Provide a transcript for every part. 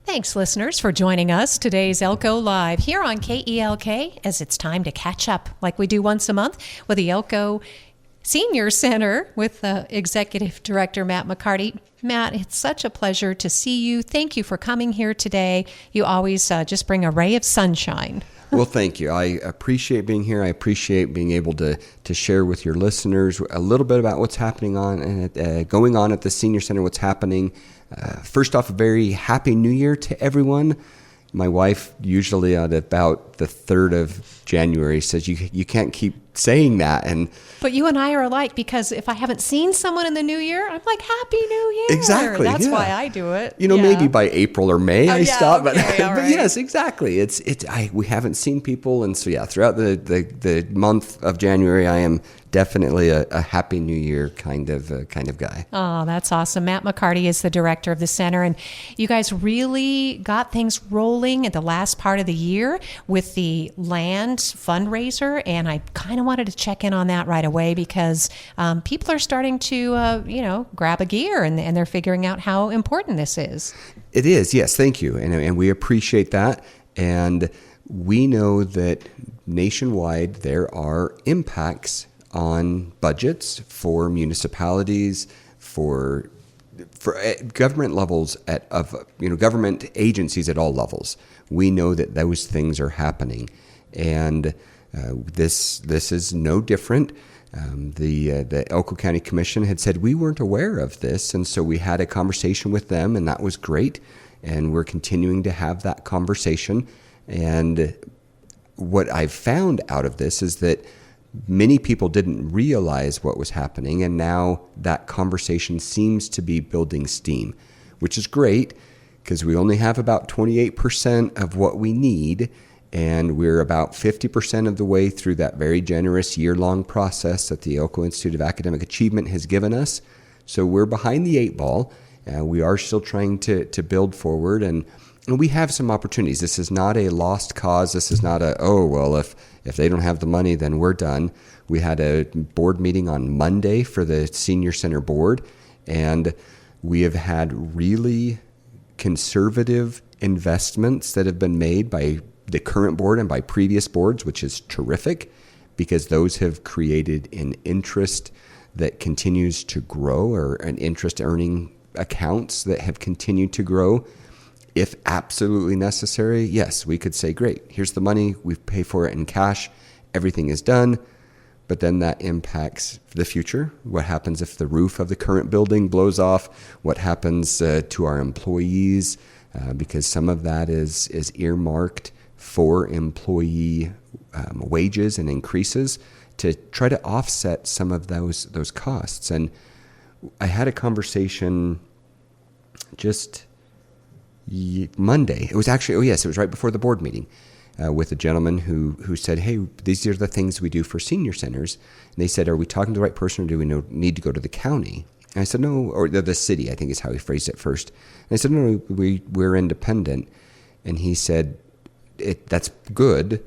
Thanks, listeners, for joining us. Today's Elko Live here on KELK, as it's time to catch up like we do once a month with the Elko Senior Center with Executive Director Matt McCarty. Matt, it's such a pleasure to see you. Thank you for coming here today. You always just bring a ray of sunshine. Well, thank you. I appreciate being here. I appreciate being able to share with your listeners a little bit about what's happening going on at the Senior Center, what's happening. First off, a very happy New Year to everyone. My wife usually at about the 3rd of January says you can't keep saying that. But you and I are alike, because if I haven't seen someone in the new year, I'm like, Happy New Year. Exactly. That's why I do it. Maybe by April or May I stop. Okay, but yes, exactly. We haven't seen people. And so, throughout the month of January, I am definitely a Happy New Year kind of guy. Oh, that's awesome. Matt McCarty is the director of the center, and you guys really got things rolling at the last part of the year with the land fundraiser, and I kind of wanted to check in on that right away, because people are starting to, grab a gear, and they're figuring out how important this is. It is, yes, thank you, and we appreciate that, and we know that nationwide there are impacts on budgets for municipalities, for government levels government agencies at all levels. We know that those things are happening, and this is no different. The Elko County Commission had said we weren't aware of this, and so we had a conversation with them, and that was great. And we're continuing to have that conversation. And what I've found out of this is that many people didn't realize what was happening, and now that conversation seems to be building steam, which is great, because we only have about 28% of what we need, and we're about 50% of the way through that very generous year-long process that the Elko Institute of Academic Achievement has given us. So we're behind the 8 ball. We are still trying to build forward, and we have some opportunities. This is not a lost cause. This is not if they don't have the money, then we're done. We had a board meeting on Monday for the Senior Center board, and we have had really conservative investments that have been made by the current board and by previous boards, which is terrific, because those have created an interest that continues to grow, or an interest earning accounts that have continued to grow. If absolutely necessary, yes, we could say, great, here's the money, we pay for it in cash, everything is done. But then that impacts the future. What happens if the roof of the current building blows off? What happens to our employees? Because some of that is earmarked for employee wages and increases to try to offset some of those costs. And I had a conversation just Monday. It was actually, it was right before the board meeting with a gentleman who said, hey, these are the things we do for senior centers. And they said, are we talking to the right person, or do we need to go to the county? And I said, no, or the city, I think is how he phrased it first. And I said, no, we're independent. And he said, that's good,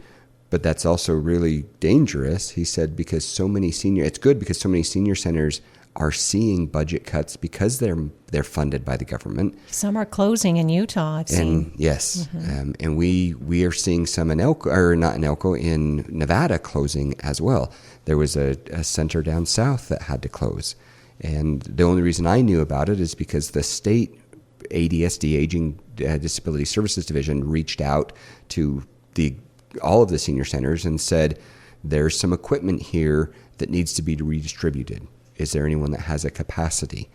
but that's also really dangerous. He said, it's good because so many senior centers are seeing budget cuts because they're funded by the government. Some are closing in Utah, I've seen. Yes, and we are seeing some in in Nevada closing as well. There was a center down south that had to close, and the only reason I knew about it is because the state ADSD, Aging Disability Services Division, reached out to all of the senior centers and said, there's some equipment here that needs to be redistributed. Is there anyone that has a capacity?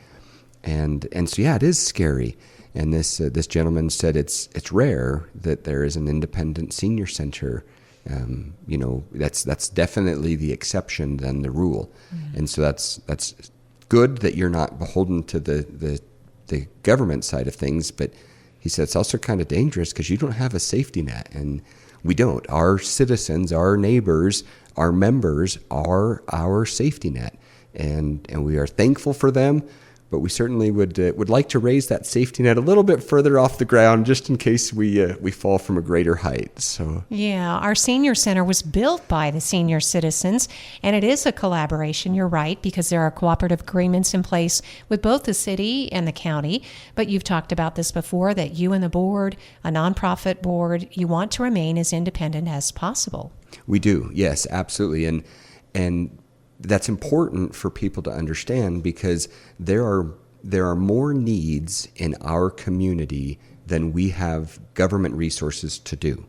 And so, it is scary. And this gentleman said it's rare that there is an independent senior center. That's definitely the exception than the rule. Mm-hmm. And so that's good that you're not beholden to the government side of things. But he said it's also kind of dangerous because you don't have a safety net, and we don't. Our citizens, our neighbors, our members are our safety net. And we are thankful for them. but we certainly would like to raise that safety net a little bit further off the ground, just in case we fall from a greater height. So yeah, our senior center was built by the senior citizens, and it is a collaboration. You're right, because there are cooperative agreements in place with both the city and the county. But you've talked about this before, that you and the board, a nonprofit board, you want to remain as independent as possible. We do, yes, absolutely, and that's important for people to understand, because there are more needs in our community than we have government resources to do.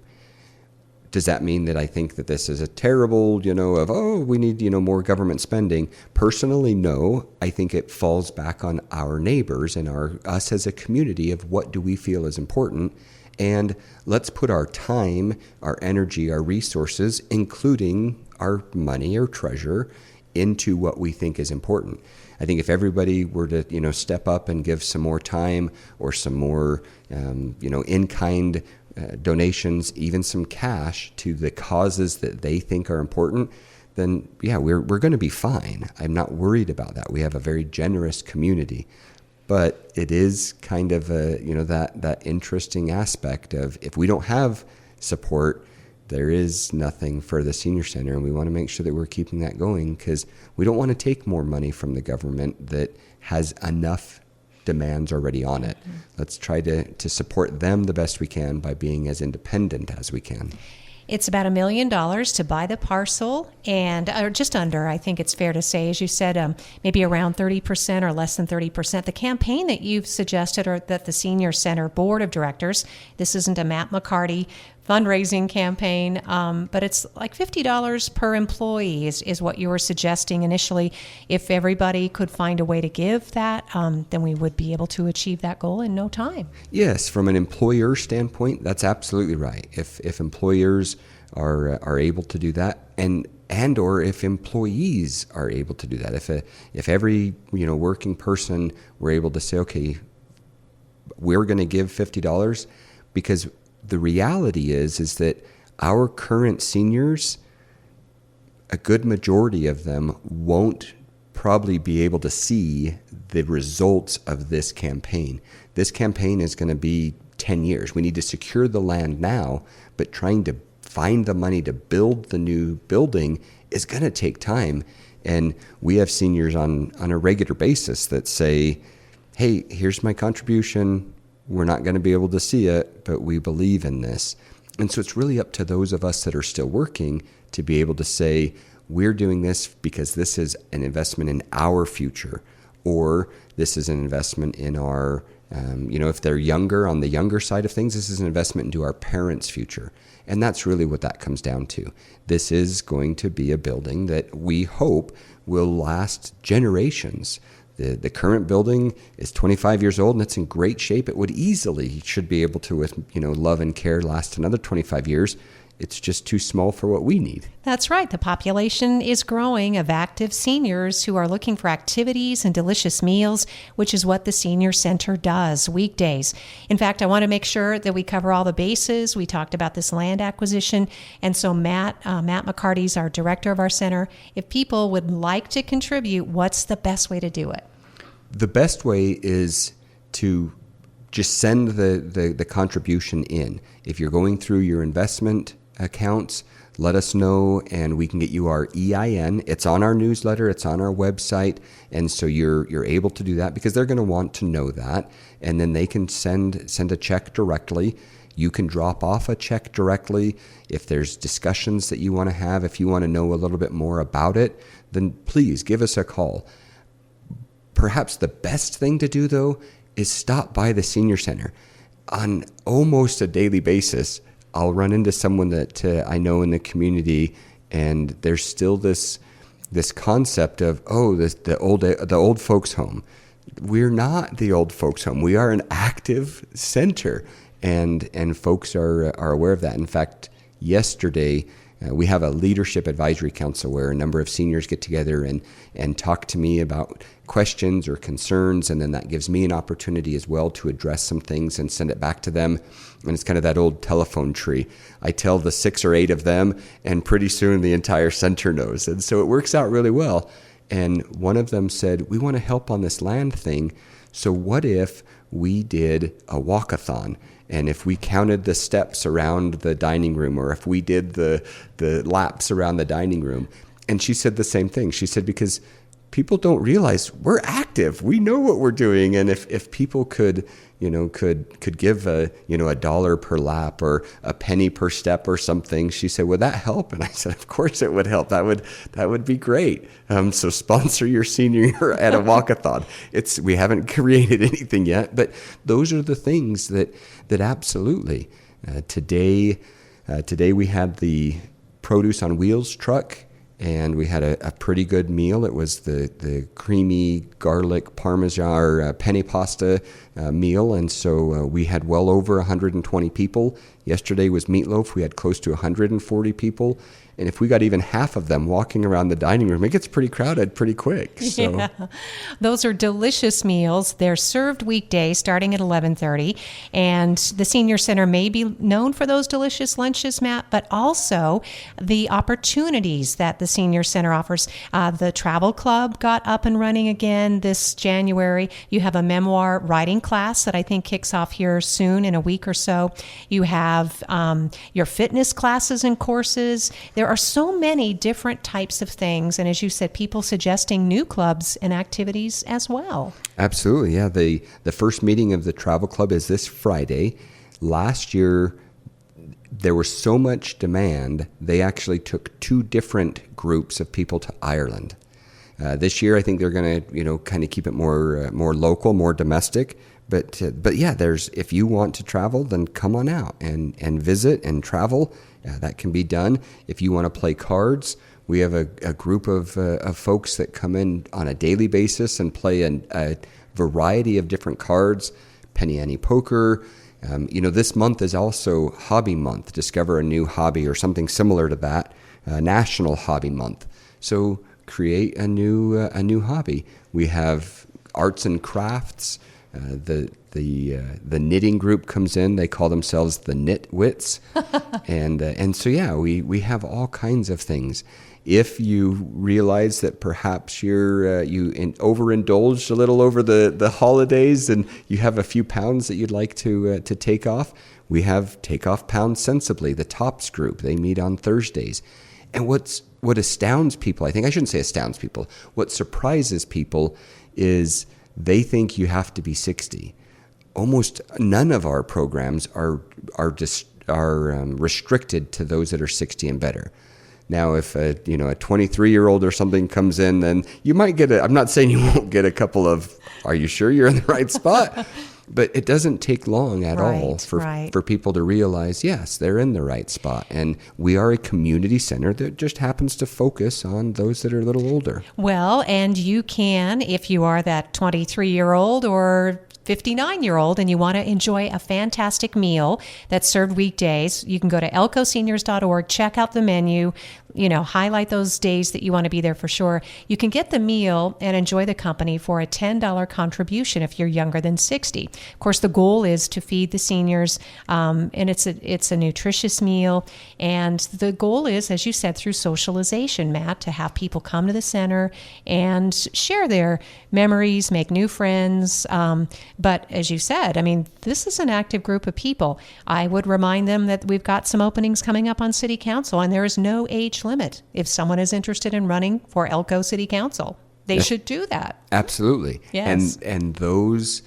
Does that mean that I think that this is a terrible, we need, more government spending? Personally, no. I think it falls back on our neighbors and us as a community of what do we feel is important. And let's put our time, our energy, our resources, including our money or treasure, into what we think is important. I think if everybody were to, step up and give some more time or some more, in-kind donations, even some cash to the causes that they think are important, then yeah, we're going to be fine. I'm not worried about that. We have a very generous community, but it is kind of that interesting aspect of, if we don't have support, there is nothing for the senior center, and we want to make sure that we're keeping that going, because we don't want to take more money from the government that has enough demands already on it. Mm-hmm. Let's try to support them the best we can by being as independent as we can. It's about $1 million to buy the parcel, and or just under, I think it's fair to say, as you said, maybe around 30% or less than 30%. The campaign that you've suggested, or that the Senior Center Board of Directors, this isn't a Matt McCarty fundraising campaign, but it's like $50 per employee is what you were suggesting initially. If everybody could find a way to give that, then we would be able to achieve that goal in no time. Yes, from an employer standpoint, that's absolutely right. If employers are able to do that, and or if employees are able to do that, if every working person were able to say, okay, we're going to give $50, because the reality is that our current seniors, a good majority of them won't probably be able to see the results of this campaign. This campaign is going to be 10 years. We need to secure the land now, but trying to find the money to build the new building is going to take time. And we have seniors on a regular basis that say, hey, here's my contribution. We're not going to be able to see it, but we believe in this. And so it's really up to those of us that are still working to be able to say, we're doing this because this is an investment in our future, or this is an investment in our, if they're younger, on the younger side of things, this is an investment into our parents' future. And that's really what that comes down to. This is going to be a building that we hope will last generations. The current building is 25 years old, and it's in great shape. It would easily should be able to, with love and care, last another 25 years. It's just too small for what we need. That's right. The population is growing of active seniors who are looking for activities and delicious meals, which is what the Senior Center does weekdays. In fact, I want to make sure that we cover all the bases. We talked about this land acquisition. And so Matt McCarty's our director of our center. If people would like to contribute, what's the best way to do it? The best way is to just send the contribution in. If you're going through your investment accounts, let us know, and we can get you our EIN. It's on our newsletter, it's on our website, and so you're able to do that, because they're going to want to know that, and then they can send a check directly. You can drop off a check directly. If there's discussions that you want to have, if you want to know a little bit more about it, then please give us a call. Perhaps the best thing to do, though, is stop by the Senior Center. On almost a daily basis, I'll run into someone that I know in the community, and there's still this concept of, the old folks home. We're not the old folks home. We are an active center, and folks are aware of that. In fact, yesterday, we have a leadership advisory council where a number of seniors get together and talk to me about questions or concerns, and then that gives me an opportunity as well to address some things and send it back to them. And it's kind of that old telephone tree. I tell the 6 or 8 of them, and pretty soon the entire center knows. And so it works out really well. And one of them said, we want to help on this land thing. So what if we did a walkathon? And if we counted the steps around the dining room, or if we did the laps around the dining room. And she said the same thing. She said, because people don't realize we're active. We know what we're doing. And if people could give a dollar per lap or a penny per step or something, she said, would that help? And I said, of course it would help. That would be great. So sponsor your senior at a walkathon. We haven't created anything yet, but those are the things that absolutely. Today we had the Produce on Wheels truck, and we had a pretty good meal. It was the creamy garlic parmesan or penne pasta meal. And so we had well over 120 people. Yesterday was meatloaf. We had close to 140 people. And if we got even half of them walking around the dining room, it gets pretty crowded pretty quick. So. Yeah. Those are delicious meals. They're served weekdays starting at 11:30. And the Senior Center may be known for those delicious lunches, Matt, but also the opportunities that the Senior Center offers. The Travel Club got up and running again this January. You have a memoir writing class that I think kicks off here soon in a week or so. You have your fitness classes and courses. There are so many different types of things. And as you said, people suggesting new clubs and activities as well. Absolutely. Yeah. The first meeting of the Travel Club is this Friday. Last year, there was so much demand, they actually took 2 different groups of people to Ireland. This year, I think they're going to, kind of keep it more local, more domestic. But yeah, if you want to travel, then come on out and visit and travel. That can be done. If you want to play cards, we have a group of folks that come in on a daily basis and play a variety of different cards. Penny Ante poker. This month is also Hobby Month. Discover a new hobby or something similar to that. National Hobby Month. So create a new hobby. We have arts and crafts. The knitting group comes in. They call themselves the Knitwits, and so yeah, we have all kinds of things. If you realize that perhaps you overindulged a little over the holidays and you have a few pounds that you'd like to take off, we have Take Off Pounds Sensibly, the TOPS group. They meet on Thursdays, and what astounds people, I think I shouldn't say astounds people, what surprises people is they think you have to be 60. Almost none of our programs are restricted to those that are 60 and better. Now, if a 23-year-old or something comes in, then you might get I'm not saying you won't get a couple of, are you sure you're in the right spot? But it doesn't take long at all for people to realize, yes, they're in the right spot. And we are a community center that just happens to focus on those that are a little older. Well, and you can, if you are that 23-year-old or 59-year-old and you want to enjoy a fantastic meal that's served weekdays, you can go to elkoseniors.org, check out the menu, highlight those days that you want to be there for sure. You can get the meal and enjoy the company for a $10 contribution if you're younger than 60. Of course, the goal is to feed the seniors, and it's a nutritious meal. And the goal is, as you said, through socialization, Matt, to have people come to the center and share their memories, make new friends. But as you said, this is an active group of people. I would remind them that we've got some openings coming up on City Council, and there is no age limit. If someone is interested in running for Elko City Council, they should do that. Absolutely. Yes. And those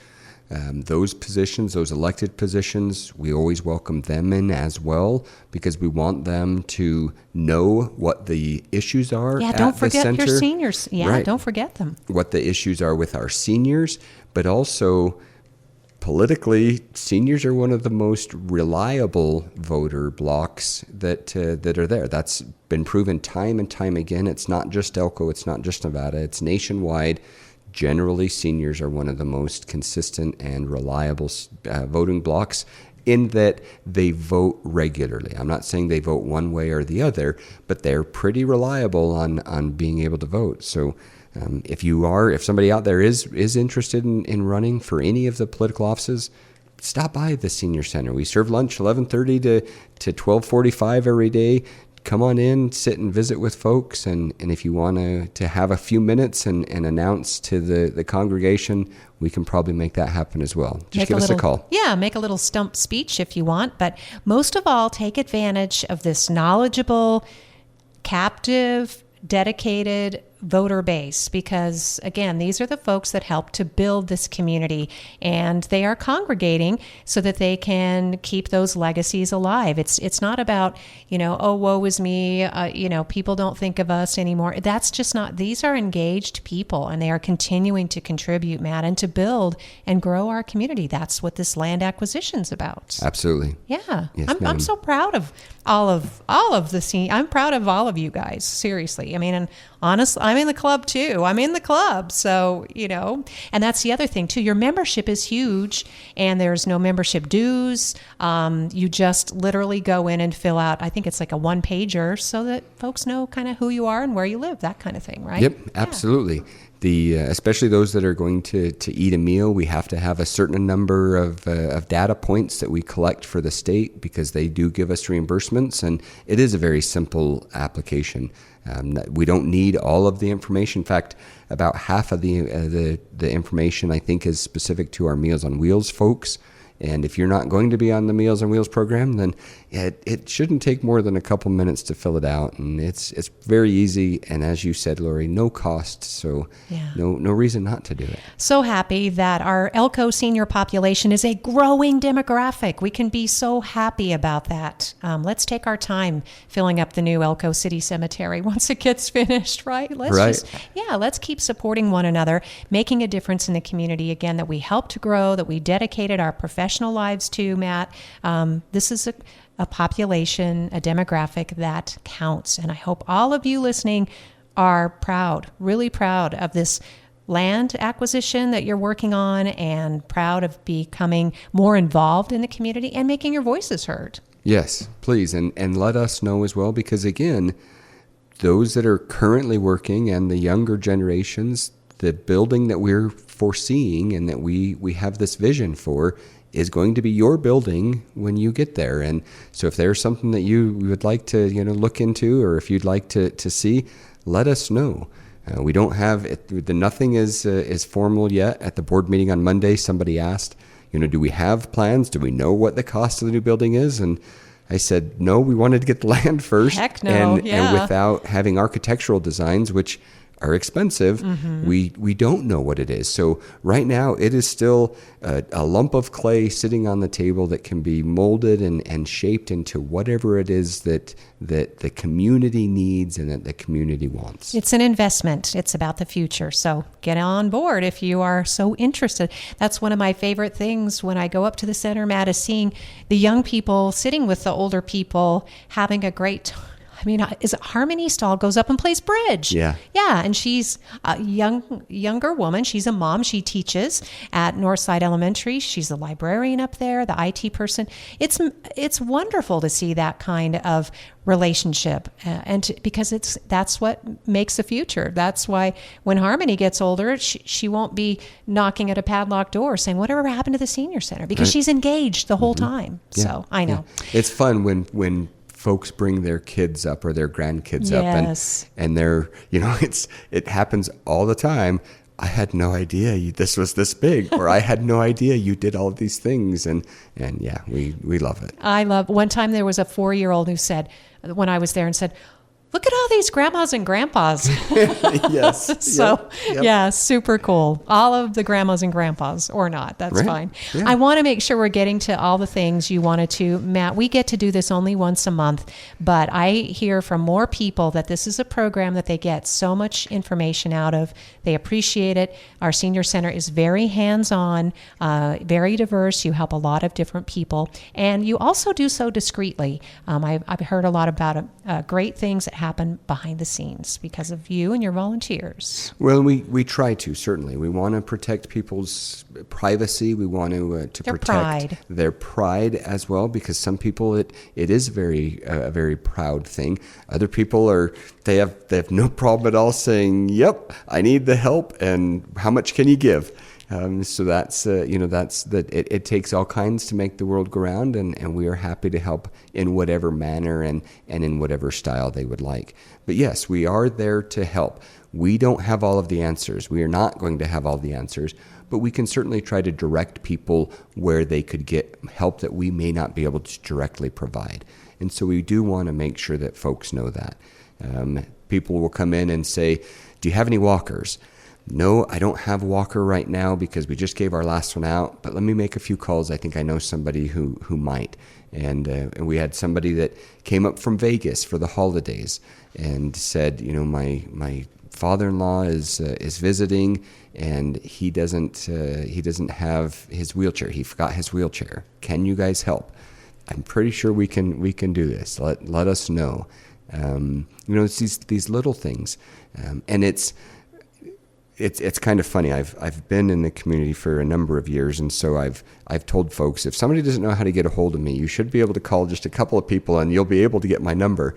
positions, those elected positions, we always welcome them in as well, because we want them to know what the issues are at the center. Don't forget your seniors. Right. Don't forget them. What the issues are with our seniors, but also politically, seniors are one of the most reliable voter blocks that are there. That's been proven time and time again. It's not just Elko, it's not just Nevada, it's nationwide. Generally, seniors are one of the most consistent and reliable voting blocks in that they vote regularly. I'm not saying they vote one way or the other, but they're pretty reliable on being able to vote. So if somebody out there is interested in running for any of the political offices, stop by the Senior Center. We serve lunch 11:30 to 12:45 every day. come on in, sit and visit with folks. And if you want to have a few minutes and announce to the congregation, we can probably make that happen as well. Just give us a call. Yeah, make a little stump speech if you want. But most of all, take advantage of this knowledgeable, captive, dedicated voter base, because again, these are the folks that help to build this community, and they are congregating so that they can keep those legacies alive. It's not about, oh, woe is me, people don't think of us anymore. That's just not, these are engaged people, and they are continuing to contribute, Matt, and to build and grow our community. That's what this land acquisition's about. Absolutely. Yeah. Yes, I'm so proud of all of the scene. I'm proud of all of you guys, seriously. I mean, and honestly, I'm in the club too. I'm in the club. So, and that's the other thing too. Your membership is huge, and there's no membership dues. You just literally go in and fill out, I think it's like a 1-pager, so that folks know kind of who you are and where you live, that kind of thing, right? Yep, absolutely. Yeah. Especially those that are going to eat a meal, we have to have a certain number of data points that we collect for the state, because they do give us reimbursements, and it is a very simple application. We don't need all of the information. In fact, about half of the information, I think, is specific to our Meals on Wheels folks. And if you're not going to be on the Meals on Wheels program, then it shouldn't take more than a couple minutes to fill it out. And it's very easy. And as you said, Lori, no cost. So no reason not to do it. So happy that our Elko senior population is a growing demographic. We can be so happy about that. Let's take our time filling up the new Elko City Cemetery once it gets finished, right? Let's keep supporting one another, making a difference in the community, again, that we help to grow, that we dedicated our professional lives to, Matt. This is a population, a demographic that counts. And I hope all of you listening are proud, really proud of this land acquisition that you're working on, and proud of becoming more involved in the community and making your voices heard. Yes, please. And let us know as well, because again, those that are currently working and the younger generations, the building that we're foreseeing and that we have this vision for is going to be your building when you get there. And so if there's something that you would like to look into, or if you'd like to see, let us know. We don't have it, nothing is formal yet. At the board meeting on Monday, somebody asked, do we have plans? Do we know what the cost of the new building is? And I said, no, we wanted to get the land first. Heck no, and without having architectural designs, which are expensive, we don't know what it is. So right now it is still a lump of clay sitting on the table that can be molded and shaped into whatever it is that the community needs and that the community wants. It's an investment. It's about the future. So get on board if you are so interested. That's one of my favorite things when I go up to the center, Matt, is seeing the young people sitting with the older people having a great time. I mean, is it Harmony Stahl goes up and plays bridge? Yeah. Yeah, and she's a younger woman. She's a mom. She teaches at Northside Elementary. She's a librarian up there, the IT person. It's wonderful to see that kind of relationship, because that's what makes the future. That's why when Harmony gets older, she won't be knocking at a padlocked door saying, whatever happened to the senior center? Because she's engaged the whole time. Yeah. So I know. Yeah. It's fun when folks bring their kids up or their grandkids up, and they're, it happens all the time. I had no idea this was this big, or I had no idea you did all of these things, and yeah, we love it. One time there was a 4-year-old who said, when I was there, and said, look at all these grandmas and grandpas. Yes. So, yeah, super cool. All of the grandmas and grandpas, or not. That's fine. Yeah. I want to make sure we're getting to all the things you wanted to. Matt, we get to do this only once a month, but I hear from more people that this is a program that they get so much information out of. They appreciate it. Our senior center is very hands-on, very diverse. You help a lot of different people, and you also do so discreetly. I've heard a lot about great things that happen behind the scenes because of you and your volunteers. Well, we try to, certainly. We want to protect people's privacy. We want to protect their pride as well, because some people it is a very proud thing. Other people they have no problem at all saying, yep, I need the help, and how much can you give? So that's it takes all kinds to make the world go round, and we are happy to help in whatever manner and in whatever style they would like. But yes, we are there to help. We don't have all of the answers. We are not going to have all the answers, but we can certainly try to direct people where they could get help that we may not be able to directly provide. And so we do want to make sure that folks know that. People will come in and say, do you have any walkers? No, I don't have a walker right now because we just gave our last one out, but let me make a few calls. I think I know somebody who might. And we had somebody that came up from Vegas for the holidays and said, my father-in-law is visiting, and he doesn't have his wheelchair. He forgot his wheelchair. Can you guys help? I'm pretty sure we can do this. Let us know. It's these little things, and it's kind of funny. I've been in the community for a number of years, and so I've told folks, if somebody doesn't know how to get a hold of me, you should be able to call just a couple of people, and you'll be able to get my number.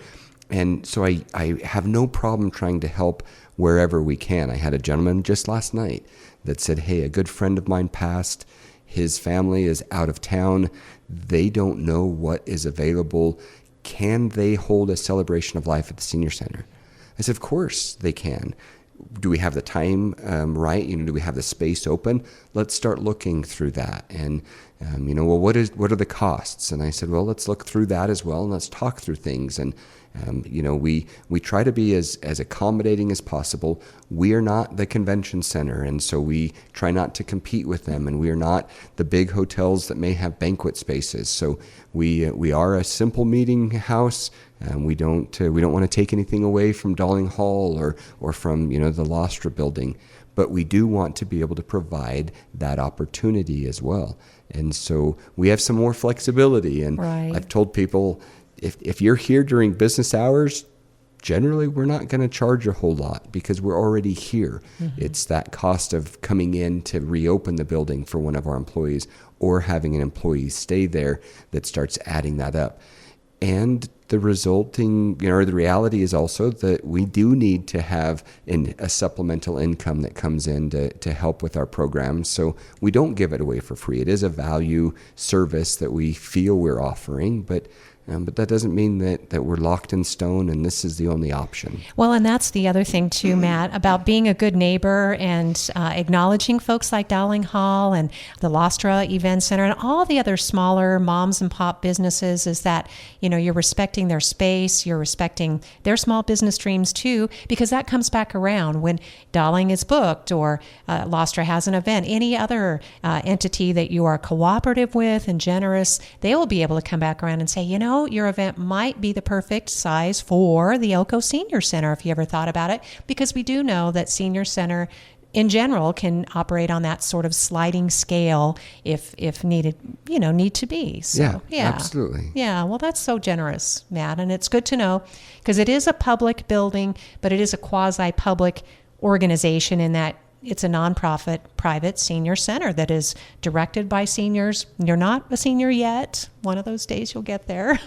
And so I have no problem trying to help wherever we can. I had a gentleman just last night that said, hey, a good friend of mine passed. His family is out of town. They don't know what is available. Can they hold a celebration of life at the senior center? I said, of course they can. Do we have the time right? Do we have the space open? Let's start looking through that. And what are the costs? And I said, well, let's look through that as well, and let's talk through things. And we try to be as accommodating as possible. We are not the convention center, and so we try not to compete with them. And we are not the big hotels that may have banquet spaces. So we are a simple meeting house. We don't want to take anything away from Darling Hall or from the Lostra building, but we do want to be able to provide that opportunity as well. And so we have some more flexibility. And right. I've told people, if you're here during business hours, generally we're not going to charge a whole lot because we're already here. Mm-hmm. It's that cost of coming in to reopen the building for one of our employees or having an employee stay there that starts adding that up. And the resulting, the reality is also that we do need to have a supplemental income that comes in to help with our programs. So we don't give it away for free. It is a value service that we feel we're offering, but that doesn't mean that we're locked in stone and this is the only option. Well, and that's the other thing too, Matt, about being a good neighbor and acknowledging folks like Dowling Hall and the Lostra Event Center and all the other smaller moms and pop businesses is that, you're respecting their space, you're respecting their small business dreams too, because that comes back around when Dowling is booked or Lostra has an event. Any other entity that you are cooperative with and generous, they will be able to come back around and say, your event might be the perfect size for the Elko Senior Center, if you ever thought about it, because we do know that Senior Center in general can operate on that sort of sliding scale if needed, need to be. So, yeah, absolutely. Yeah, well, that's so generous, Matt, and it's good to know because it is a public building, but it is a quasi-public organization in that it's a nonprofit private senior center that is directed by seniors. You're not a senior yet. One of those days you'll get there.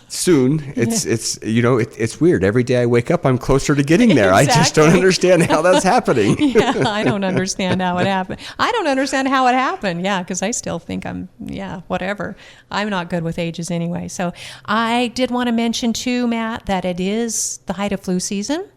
Soon. It's weird. Every day I wake up, I'm closer to getting there. Exactly. I just don't understand how that's happening. Yeah, I don't understand how it happened. I don't understand how it happened. Yeah, because I still think whatever. I'm not good with ages anyway. So I did want to mention too, Matt, that it is the height of flu season.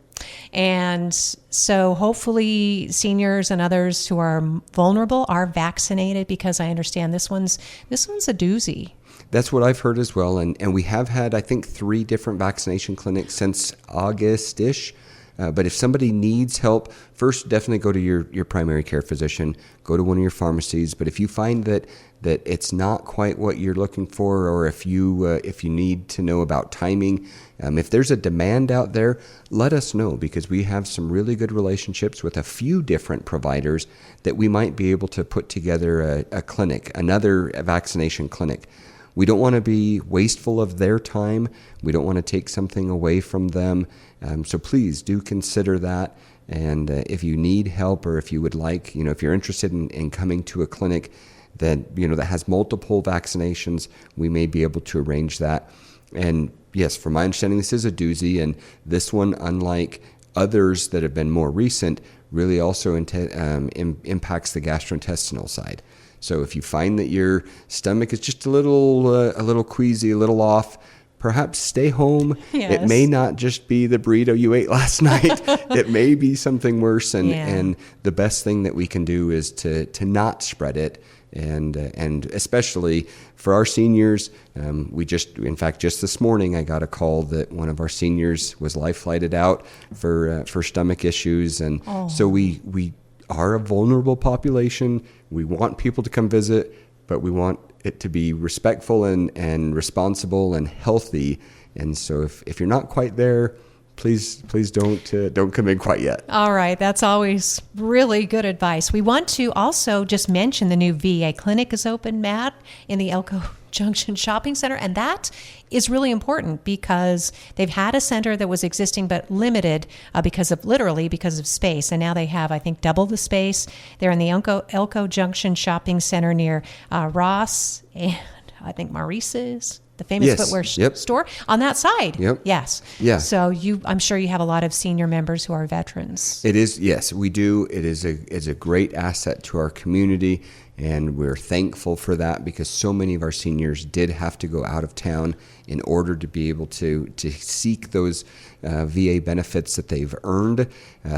And so hopefully seniors and others who are vulnerable are vaccinated because I understand this one's a doozy. That's what I've heard as well. And we have had, I think, 3 different vaccination clinics since August-ish. But if somebody needs help, first definitely go to your primary care physician, go to one of your pharmacies. But if you find that it's not quite what you're looking for, or if you need to know about timing, if there's a demand out there, let us know, because we have some really good relationships with a few different providers that we might be able to put together a clinic, another vaccination clinic. We don't want to be wasteful of their time. We don't want to take something away from them. So please do consider that. And if you need help, or if you would like, if you're interested in coming to a clinic that, that has multiple vaccinations, we may be able to arrange that. And yes, from my understanding, this is a doozy. And this one, unlike others that have been more recent, really also impacts the gastrointestinal side. So if you find that your stomach is just a little queasy, a little off, perhaps stay home. Yes. It may not just be the burrito you ate last night. It may be something worse. And the best thing that we can do is to not spread it. And especially for our seniors, in fact, just this morning, I got a call that one of our seniors was life flighted out for stomach issues. And so we are a vulnerable population. We want people to come visit, but we want it to be respectful and responsible and healthy. And so if you're not quite there, please don't come in quite yet. All right. That's always really good advice. We want to also just mention the new VA clinic is open, Matt, in the Elko Junction Shopping Center. And that is really important because they've had a center that was existing but limited because of space. And now they have, I think, double the space. They're in the Elko Junction Shopping Center near Ross and I think Maurice's. The famous footwear store on that side. Yep. Yes. Yeah. So I'm sure you have a lot of senior members who are veterans. It is. Yes, we do. It is a great asset to our community, and we're thankful for that because so many of our seniors did have to go out of town in order to be able to seek those VA benefits that they've earned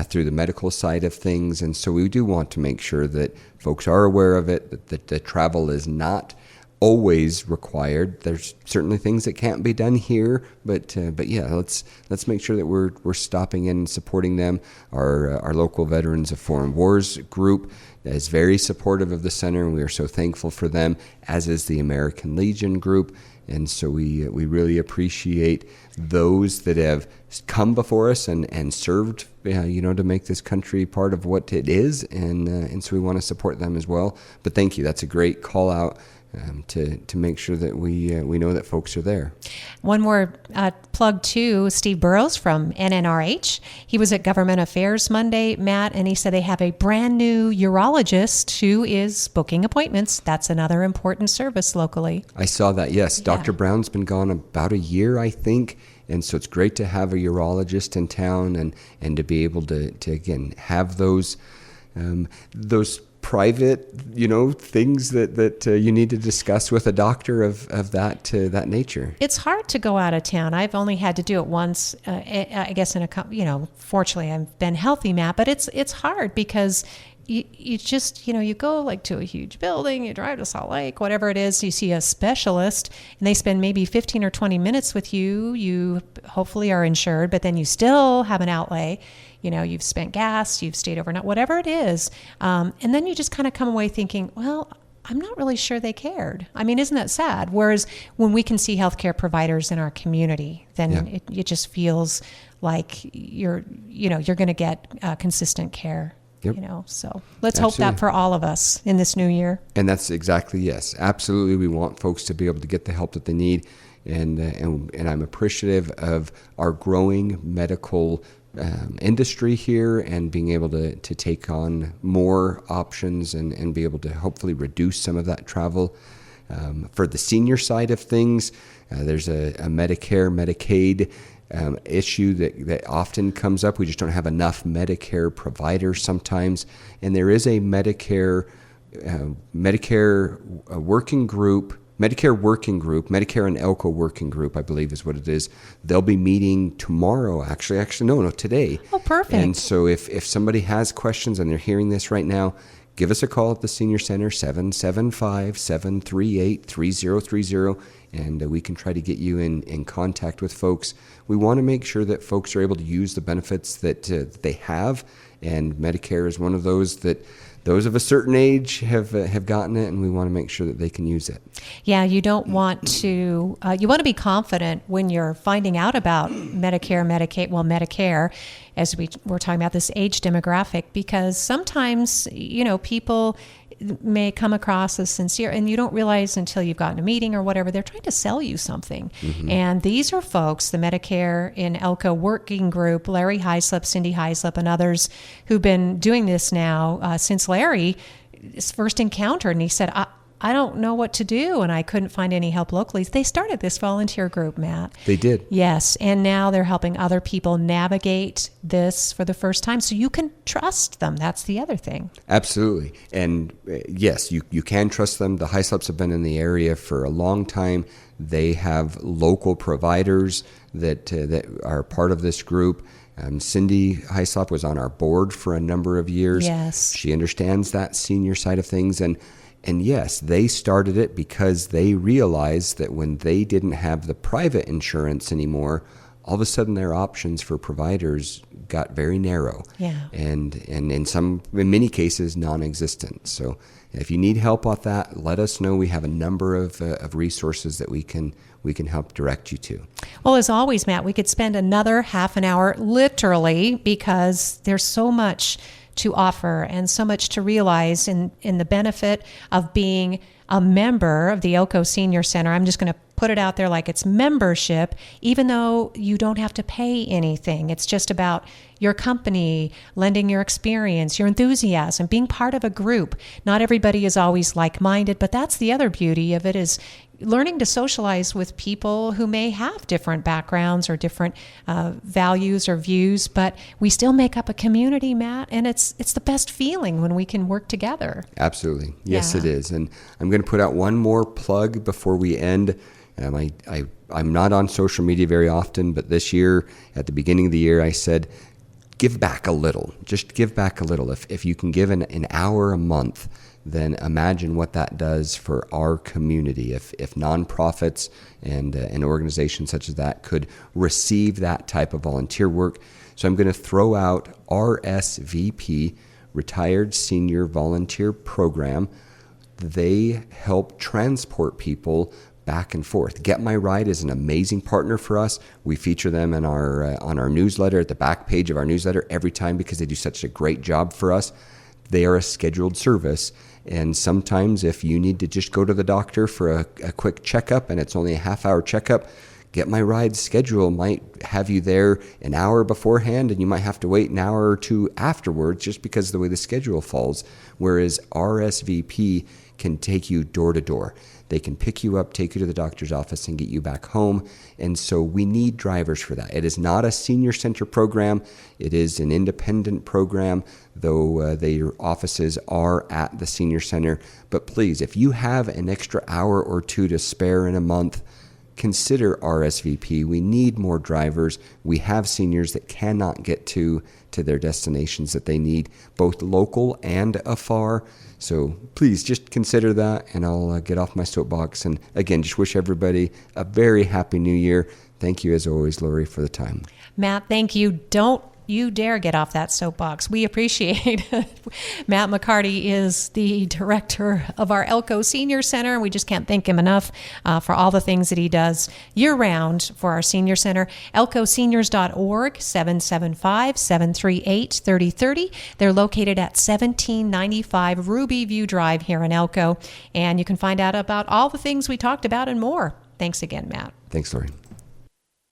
through the medical side of things. And so we do want to make sure that folks are aware of it, that the travel is not always required. There's certainly things that can't be done here, but yeah, let's make sure that we're stopping in and supporting them. Our local Veterans of Foreign Wars group is very supportive of the center, and we are so thankful for them, as is the American Legion group. And so we really appreciate those that have come before us and served, to make this country part of what it is, and so we want to support them as well. But thank you. That's a great call out. To make sure that we know that folks are there. One more plug to Steve Burrows from NNRH. He was at Government Affairs Monday, Matt, and he said they have a brand new urologist who is booking appointments. That's another important service locally. I saw that, yes. Yeah. Dr. Brown's been gone about a year, I think. And so it's great to have a urologist in town and to be able to again, have those private, things that you need to discuss with a doctor of that nature. It's hard to go out of town. I've only had to do it once, I guess fortunately I've been healthy, Matt, but it's hard because you just, you go like to a huge building, you drive to Salt Lake, whatever it is, you see a specialist and they spend maybe 15 or 20 minutes with you. You hopefully are insured, but then you still have an outlay. You've spent gas, you've stayed overnight, whatever it is. And then you just kind of come away thinking, well, I'm not really sure they cared. I mean, isn't that sad? Whereas when we can see healthcare providers in our community, then it just feels like you're going to get consistent care. Yep. So let's hope that for all of us in this new year. And that's exactly, yes, absolutely. We want folks to be able to get the help that they need. And I'm appreciative of our growing medical industry here and being able to take on more options and be able to hopefully reduce some of that travel. For the senior side of things, there's a Medicare, Medicaid issue that often comes up. We just don't have enough Medicare providers sometimes. And there is a Medicare working group, Medicare and Elko working group, I believe is what it is. They'll be meeting tomorrow, today. Oh, perfect. And so if somebody has questions and they're hearing this right now, give us a call at the Senior Center, 775-738-3030, and we can try to get you in contact with folks. We want to make sure that folks are able to use the benefits that they have, and Medicare is one of those that those of a certain age have gotten it, and we want to make sure that they can use it. Yeah, you don't want to, you want to be confident when you're finding out about Medicare, Medicaid, Medicare, as we're talking about this age demographic, because sometimes, people may come across as sincere and you don't realize until you've gotten a meeting or whatever, they're trying to sell you something. Mm-hmm. And these are folks, the Medicare in Elko working group, Larry Heislip, Cindy Heislip, and others who've been doing this now since Larry's first encounter. And he said, I don't know what to do, and I couldn't find any help locally. They started this volunteer group, Matt. They did. Yes, and now they're helping other people navigate this for the first time, so you can trust them. That's the other thing. Absolutely. And yes, you can trust them. The Hyslop's have been in the area for a long time. They have local providers that are part of this group. Cindy Hyslop was on our board for a number of years. Yes. She understands that senior side of things. And yes, they started it because they realized that when they didn't have the private insurance anymore, all of a sudden their options for providers got very narrow. Yeah. And in many cases, non-existent. So if you need help with that, let us know. We have a number of resources that we can help direct you to. Well, as always, Matt, we could spend another half an hour literally, because there's so much to offer and so much to realize in the benefit of being a member of the Elko Senior Center. I'm just going to put it out there like it's membership, even though you don't have to pay anything. It's just about your company, lending your experience, your enthusiasm, being part of a group. Not everybody is always like-minded, but that's the other beauty of it, is learning to socialize with people who may have different backgrounds or different values or views, but we still make up a community, Matt, and it's the best feeling when we can work together. Absolutely. Yes, Yeah. it is. And I'm going to put out one more plug before we end. I'm not on social media very often, but this year, at the beginning of the year, I said, give back a little. Just give back a little. If you can give an hour a month, then imagine what that does for our community. If nonprofits and organizations such as that could receive that type of volunteer work. So I'm going to throw out RSVP, Retired Senior Volunteer Program. They help transport people back and forth. Get My Ride is an amazing partner for us. We feature them in our on our newsletter, at the back page of our newsletter every time, because they do such a great job for us. They are a scheduled service, and sometimes if you need to just go to the doctor for a quick checkup and it's only a half-hour checkup, Get My Ride schedule might have you there an hour beforehand, and you might have to wait an hour or two afterwards just because of the way the schedule falls, whereas RSVP can take you door to door. They can pick you up, take you to the doctor's office, and get you back home. And so we need drivers for that. It is not a senior center program. It is an independent program, though their offices are at the senior center. But please, if you have an extra hour or two to spare in a month, consider RSVP. We need more drivers. We have seniors that cannot get to their destinations that they need, both local and afar. So please just consider that, and I'll get off my soapbox. And again, just wish everybody a very happy new year. Thank you, as always, Lori, for the time. Matt, thank you. Don't you dare get off that soapbox. We appreciate it. Matt McCarty is the director of our Elko Senior Center. We just can't thank him enough for all the things that he does year-round for our senior center. ElkoSeniors.org, 775-738-3030. They're located at 1795 Ruby View Drive here in Elko. And you can find out about all the things we talked about and more. Thanks again, Matt. Thanks, Lori.